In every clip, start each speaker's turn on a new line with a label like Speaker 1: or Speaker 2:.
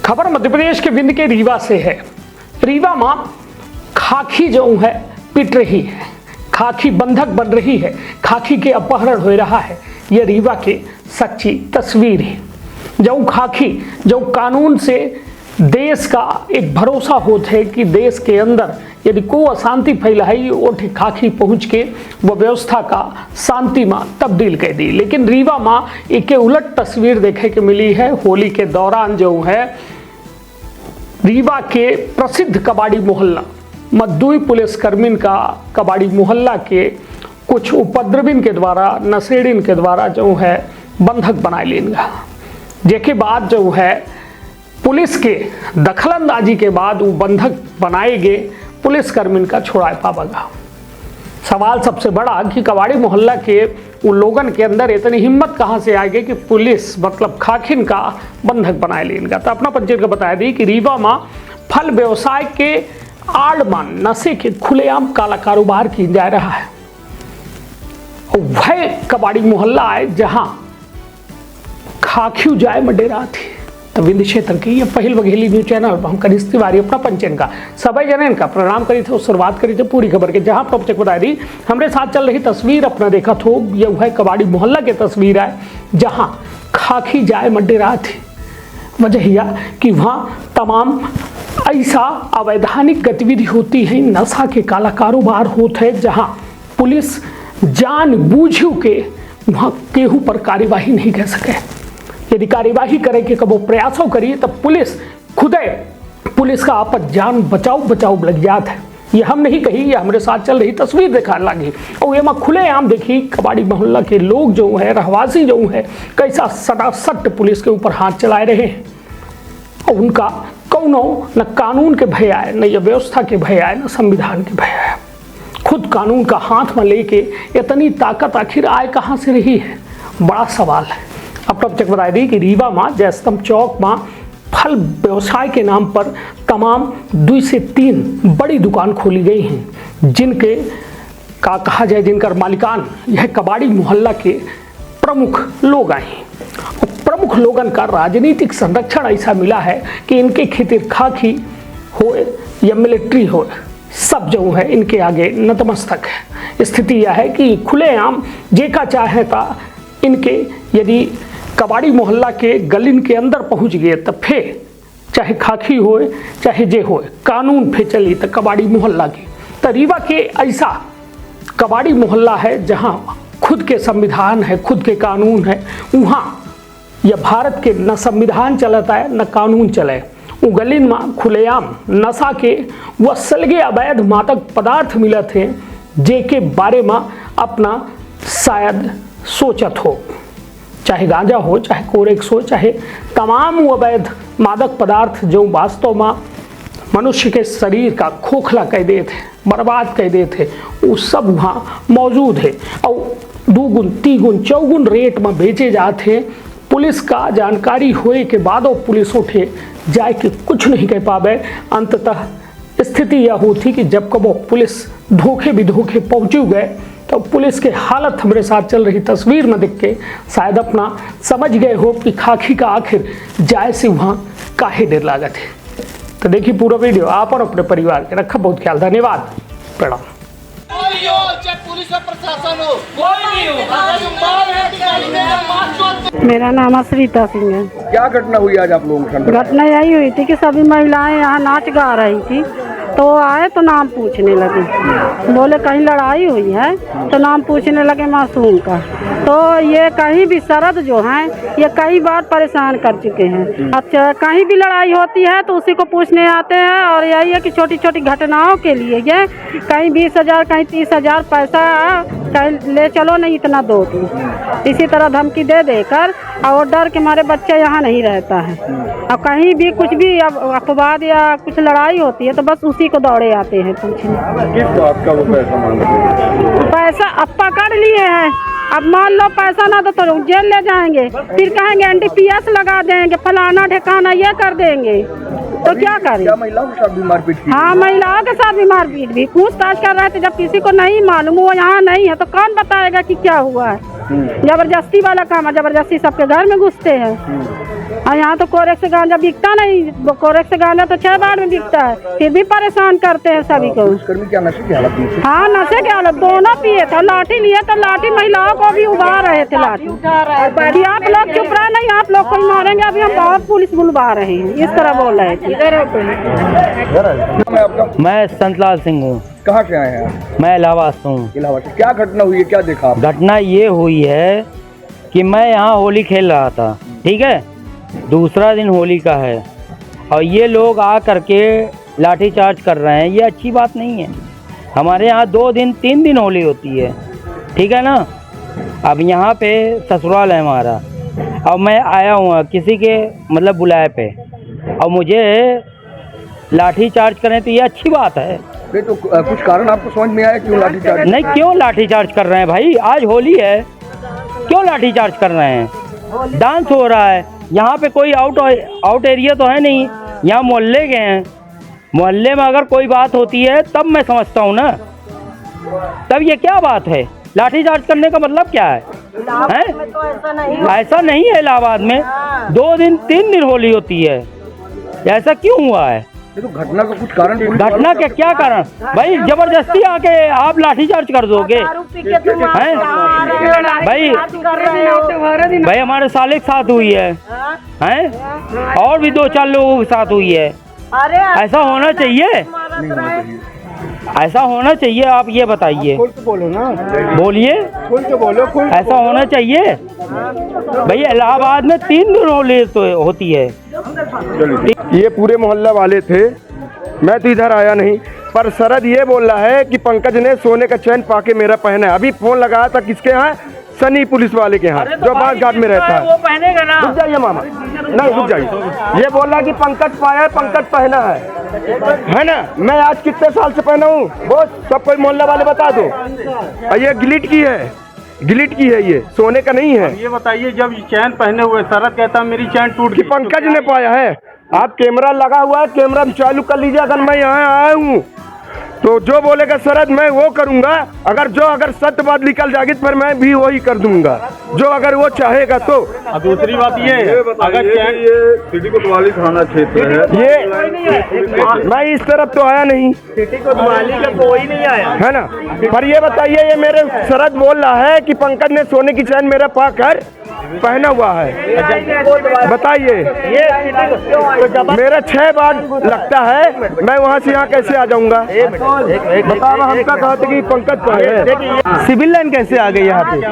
Speaker 1: खबर मध्य प्रदेश के विंध्य के रीवा से है। रीवा मां खाकी जो है पिट रही है, खाकी बंधक बन रही है, खाकी के अपहरण हो रहा है। यह रीवा के सच्ची तस्वीर है। जो खाकी जो कानून से देश का एक भरोसा होता है कि देश के अंदर यदि कोई अशांति फैलाई और खाकी पहुंच के वह व्यवस्था का शांति में तब्दील कर दी। लेकिन रीवा मां एक उलट तस्वीर देखे के मिली है। होली के दौरान जो है रीवा के प्रसिद्ध कबाड़ी मोहल्ला मद्दुई पुलिसकर्मी का कबाड़ी मोहल्ला के कुछ उपद्रविन के द्वारा नशेड़िन के द्वारा जो है बंधक बना लेंगे। जेके बाद जो है पुलिस के दखलंदाजी के बाद वो बंधक बनाए गए पुलिसकर्मी का छुड़ा पावेगा। सवाल सबसे बड़ा कि कबाड़ी मोहल्ला के उन लोगन के अंदर इतनी हिम्मत कहाँ से आ गई कि पुलिस मतलब खाकिन का बंधक बनाए लेगा। तो अपना पंचायत का बता दी कि रीवा में फल व्यवसाय के आड़मान नशे के खुलेआम काला कारोबार की जा रहा है। और वह कबाड़ी मोहल्ला है जहां खाक्यू जाए में डेरा थी। तो विंध्य क्षेत्र की ये पहल बघेली न्यूज चैनल हम कनिष्ठ तिवारी अपना पंचन का सभी जन का प्रणाम करी थे और शुरुआत करी थे पूरी खबर के। जहां प्रपचक बता दी हमारे साथ चल रही तस्वीर अपना देखा थो यह है कबाड़ी मोहल्ला की तस्वीर है जहां खाकी जाए में डेरा थी। वजह यह कि वहाँ तमाम ऐसा अवैधानिक गतिविधि होती है, नशा के काला कारोबार होता है जहां पुलिस जानबूझ के वहाँ केहू पर कार्यवाही नहीं कर सके। यदि कार्यवाही करे के कबो प्रयासों करिए तब पुलिस खुदे पुलिस का आपत जान बचाओ लग जाता है। ये हम नहीं कही, ये हमारे साथ चल रही तस्वीर देखा लगी। और ये खुलेआम देखी कबाड़ी मोहल्ला के लोग जो है रहवासी जो है कैसा सटासट पुलिस के ऊपर हाथ चला रहे हैं। और उनका कौनो न कानून के भय आए, न ये व्यवस्था के भय आए, न संविधान के भय आए। खुद कानून का हाथ में लेके इतनी ताकत आखिर आए कहाँ से रही है, बड़ा सवाल है। अब तक बता दी कि रीवा में जयस्तंभ चौक में फल व्यवसाय के नाम पर तमाम 2 से 3 बड़ी दुकान खोली गई हैं, जिनके का कहा जाए जिनका मालिकान यह कबाड़ी मोहल्ला के प्रमुख लोग आए हैं। और प्रमुख लोगन का राजनीतिक संरक्षण ऐसा मिला है कि इनके खातिर खाकी हो या मिलिट्री हो सब जो है इनके आगे नतमस्तक है। स्थिति यह है कि खुलेआम जेका चाहे था इनके यदि कबाड़ी मोहल्ला के गलिन के अंदर पहुंच गए तो फिर चाहे खाकी हो चाहे जे हो कानून फिर चली तो कबाड़ी मोहल्ला की। तो रीवा के ऐसा कबाड़ी मोहल्ला है जहां खुद के संविधान है, खुद के कानून है। वहाँ यह भारत के न संविधान चलता है न कानून चले। वो गलिन में खुलेआम नशा के वह सलगे अवैध मादक पदार्थ मिले थे जेके बारे में अपना शायद सोचत हो, चाहे गांजा हो चाहे कोरेक्स हो चाहे तमाम अवैध मादक पदार्थ जो वास्तव में मनुष्य के शरीर का खोखला कर दे थे, बर्बाद कर दे थे, वो सब वहाँ मौजूद है। और 2 गुण 3 गुण 4 गुण रेट में बेचे जाते। पुलिस का जानकारी होए के बाद पुलिस उठे जाए कि कुछ नहीं कह पावे। अंततः स्थिति यह होती कि जब कबो पुलिस धोखे पहुँच गए तो पुलिस के हालत हमारे साथ चल रही तस्वीर में देख के शायद अपना समझ गए हो कि खाकी का आखिर जाए से वहाँ काहे देर लागत है। तो देखिए पूरा वीडियो आप और अपने परिवार के रखा बहुत ख्याल। धन्यवाद, प्रणाम।
Speaker 2: मेरा नाम श्रीता सिंह है।
Speaker 3: क्या घटना हुई आज आप लोगों के साथ?
Speaker 2: घटना यही हुई थी कि सभी महिलाएं यहाँ नाच गा रही थी तो आए तो नाम पूछने लगे, बोले कहीं लड़ाई हुई है तो नाम पूछने लगे मासूम का। तो ये कहीं भी शरद जो हैं ये कई बार परेशान कर चुके हैं। अच्छा कहीं भी लड़ाई होती है तो उसी को पूछने आते हैं। और यही है कि छोटी छोटी घटनाओं के लिए ये कहीं 20,000 कहीं 30,000 पैसा कहीं ले चलो नहीं इतना दो तू, इसी तरह धमकी दे देकर और डर के मारे बच्चे यहाँ नहीं रहता है। और कहीं भी कुछ भी अपवाद या कुछ लड़ाई होती है तो बस उसी को दौड़े आते हैं पूछने।
Speaker 3: किस बात का वो पैसा मांगते हैं?
Speaker 2: पैसा अब पकड़ लिए हैं, अब मान लो पैसा ना दो तो जेल ले जाएंगे, फिर कहेंगे NDPS लगा देंगे, फलाना ठिकाना ये कर देंगे। तो क्या करें?
Speaker 3: क्या महिलाओं के साथ भी मारपीट की?
Speaker 2: हाँ महिलाओं के साथ भी मारपीट भी पूछताछ कर रहे थे। जब किसी को नहीं मालूम वो यहाँ नहीं है तो कौन बताएगा कि क्या हुआ है। जबरदस्ती वाला काम है, जबरदस्ती सबके घर में घुसते हैं। और यहाँ तो कोरेक्स गांजा बिकता नहीं, कोरेक्स गांजा तो 6 बार में बिकता है, फिर भी परेशान करते हैं सभी को।
Speaker 3: पुलिसकर्मी क्या नशे की हालत में थे?
Speaker 2: हाँ नशे के हालत, दोनों पिए थे, लाठी लिए तो लाठी महिलाओं को भी उठा रहे थे लाठी कि आप लोग चुप रहे नहीं, आप लोग को मारेंगे, अभी हम बहुत पुलिस बुलवा रहे हैं, इस तरह बोल रहे थे।
Speaker 3: नाम है आपका?
Speaker 4: मैं संतलाल सिंह हूँ।
Speaker 3: कहाँ से आए हैं आप?
Speaker 4: मैं इलाहाबाद से हूँ।
Speaker 3: इलाहाबाद से। क्या घटना हुई है, क्या देखा आप?
Speaker 4: घटना ये हुई है कि मैं यहाँ होली खेल रहा था, ठीक है, दूसरा दिन होली का है, और ये लोग आ करके लाठी चार्ज कर रहे हैं। ये अच्छी बात नहीं है। हमारे यहाँ 2 दिन 3 दिन होली होती है, ठीक है ना। अब यहाँ पे ससुराल है हमारा, और मैं आया हूँ किसी के मतलब बुलाए पे, और मुझे लाठी चार्ज करें तो ये अच्छी बात है।
Speaker 3: नहीं तो कुछ कारण आपको समझ में आया क्यों लाठीचार्ज?
Speaker 4: नहीं, क्यों लाठी चार्ज कर रहे हैं भाई? आज होली है, क्यों लाठी चार्ज कर रहे हैं? डांस हो रहा है यहाँ पे, कोई आउट एरिया तो है नहीं, यहाँ मोहल्ले के हैं। मोहल्ले में अगर कोई बात होती है तब मैं समझता हूँ ना, तब ये क्या बात है? लाठी चार्ज करने का मतलब क्या है? ऐसा नहीं है। इलाहाबाद में 2 दिन 3 दिन होली होती है, ऐसा क्यों हुआ है?
Speaker 3: ये तो घटना का कुछ कारण?
Speaker 4: घटना के क्या कारण भाई? जबरदस्ती आके आप लाठीचार्ज कर दोगे हैं भाई? हमारे साले के साथ हुई है हैं, और भी 2-4 लोगों के साथ हुई है। ऐसा होना चाहिए? ऐसा होना चाहिए? आप ये बताइए,
Speaker 3: बोलो ना,
Speaker 4: बोलिए,
Speaker 3: खोल के बोलो, खोल।
Speaker 4: ऐसा होना चाहिए भैया? इलाहाबाद में 3 दिन होली तो होती है।
Speaker 5: ये पूरे मोहल्ला वाले थे, मैं तो इधर आया नहीं, पर शरद ये बोल रहा है कि पंकज ने सोने का चैन पाके मेरा पहना है। अभी फोन लगाया था किसके यहाँ? सनी पुलिस वाले के यहाँ, जो बांस घाट में रहता है।
Speaker 4: वो पहनेगा ना।
Speaker 5: रुक जाइए मामा, नहीं रुक जाइए। ये बोल रहा कि पंकज पाया है, पंकज पहना है ना। मैं आज कितने साल से पहना हूँ वो सब कोई मोहल्ला वाले बता दो। और ये गिलिट की है, गिलिट की है, ये सोने का नहीं है।
Speaker 6: ये बताइए, जब चैन पहने हुए शरद कहता मेरी चैन टूट
Speaker 5: कि
Speaker 6: गई,
Speaker 5: पंकज ने पाया है। आप कैमरा लगा हुआ है, कैमरा चालू कर लीजिए। अगर मैं यहाँ आया हूँ तो जो बोलेगा शरद मैं वो करूँगा। अगर सत्य बात निकल जाएगी तो फिर मैं भी वही कर दूंगा, जो अगर वो चाहेगा तो।
Speaker 6: और दूसरी बात ये अगर चैन
Speaker 3: सिटी कोतवाली थाना क्षेत्र है,
Speaker 5: ये मैं इस तरफ तो आया नहीं,
Speaker 4: सिटी कोतवाली का कोई नहीं आया
Speaker 5: है ना। पर ये बताइए, ये मेरे शरद बोल रहा है कि पंकज ने सोने की चैन मेरा पाकर पहना हुआ है। बताइए, मेरा 6 बार लगता है, मैं वहाँ से यहाँ कैसे आ जाऊँगा? बताओ। हमका कहा था कि पंकज का है।
Speaker 4: सिविल लाइन कैसे आ गई यहाँ पे?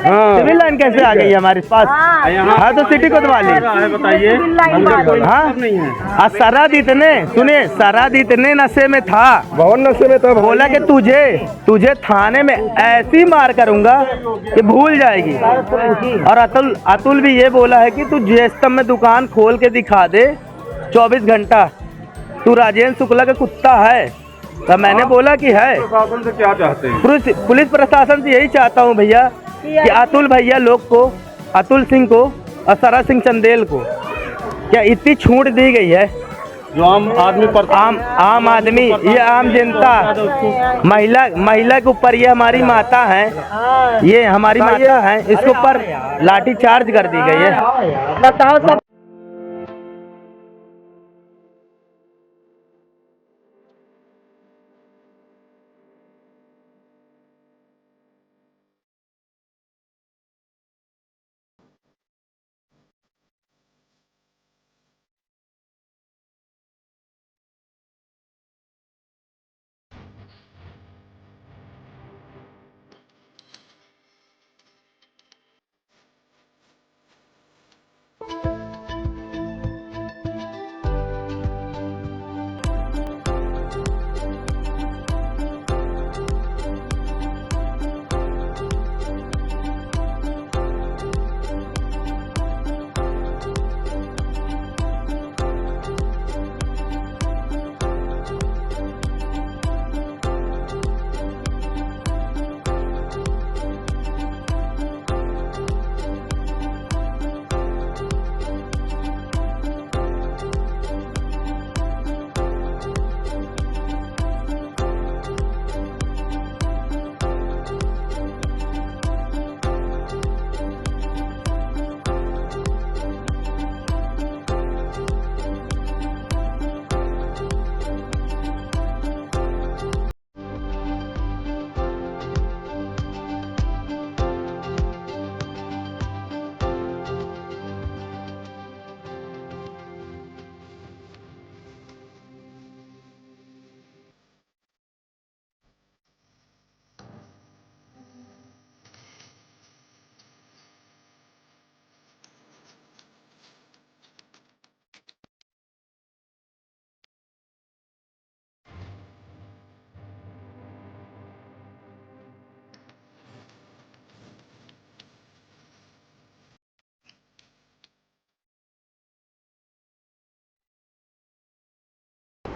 Speaker 5: हाँ,
Speaker 4: सिविल लाइन कैसे आ गई हमारे पास? हाँ तो सिटी कोतवाली
Speaker 6: बताइए,
Speaker 4: हाँ। शरद इतने सुने, शरद इतने नशे में था,
Speaker 5: बहुत नशे में था।
Speaker 4: बोला कि तुझे थाने में ऐसी मार करूंगा कि भूल जाएगी। और अतुल भी ये बोला है कि तू जेएसएम में दुकान खोल के दिखा दे 24 घंटा, तू राजेंद्र शुक्ला का कुत्ता है। तो मैंने बोला कि है।
Speaker 6: प्रशासन से क्या चाहते हैं?
Speaker 4: पुलिस प्रशासन से यही चाहता हूँ भैया कि अतुल भैया लोग को, अतुल सिंह को और सरा सिंह चंदेल को क्या इतनी छूट दी गई है?
Speaker 6: जो आम आदमी पर
Speaker 4: आम आदमी, ये आम जनता, महिला के ऊपर, ये हमारी माता है, ये हमारी माता है, इसके ऊपर लाठी चार्ज कर दी गई है।
Speaker 2: बताओ सब।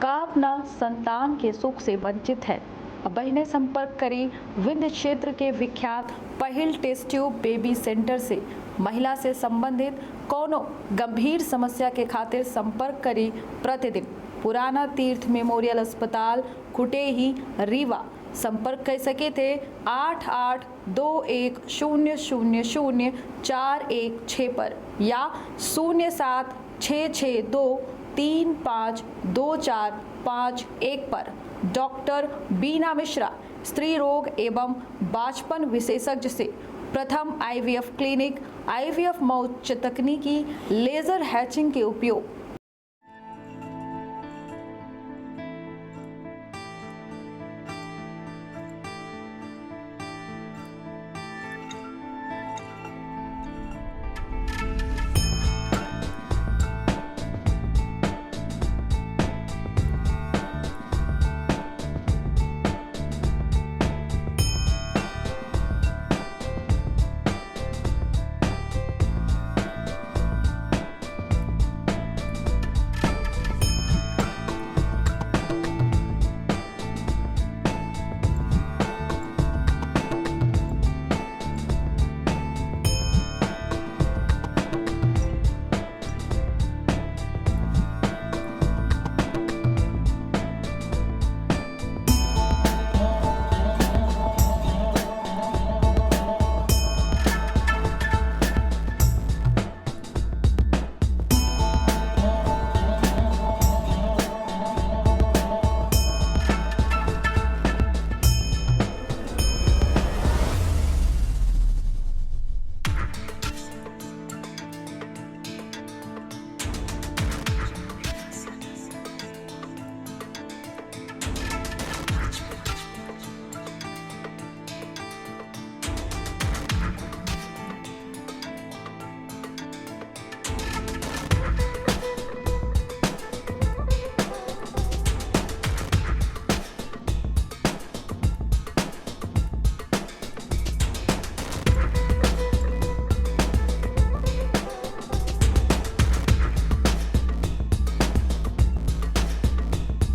Speaker 7: का अपना संतान के सुख से वंचित है। अब बहनें संपर्क करें विंध्य क्षेत्र के विख्यात पहिल टेस्ट ट्यूब बेबी सेंटर से। महिला से संबंधित कोनो गंभीर समस्या के खातिर संपर्क करें प्रतिदिन पुराना तीर्थ मेमोरियल अस्पताल कुटेही रीवा। संपर्क कर सके थे 8821000416 पर या 0766235245 पर। डॉक्टर बीना मिश्रा स्त्री रोग एवं बांझपन विशेषज्ञ से प्रथम IVF क्लिनिक, IVF में उच्च तकनीकी लेजर हैचिंग के उपयोग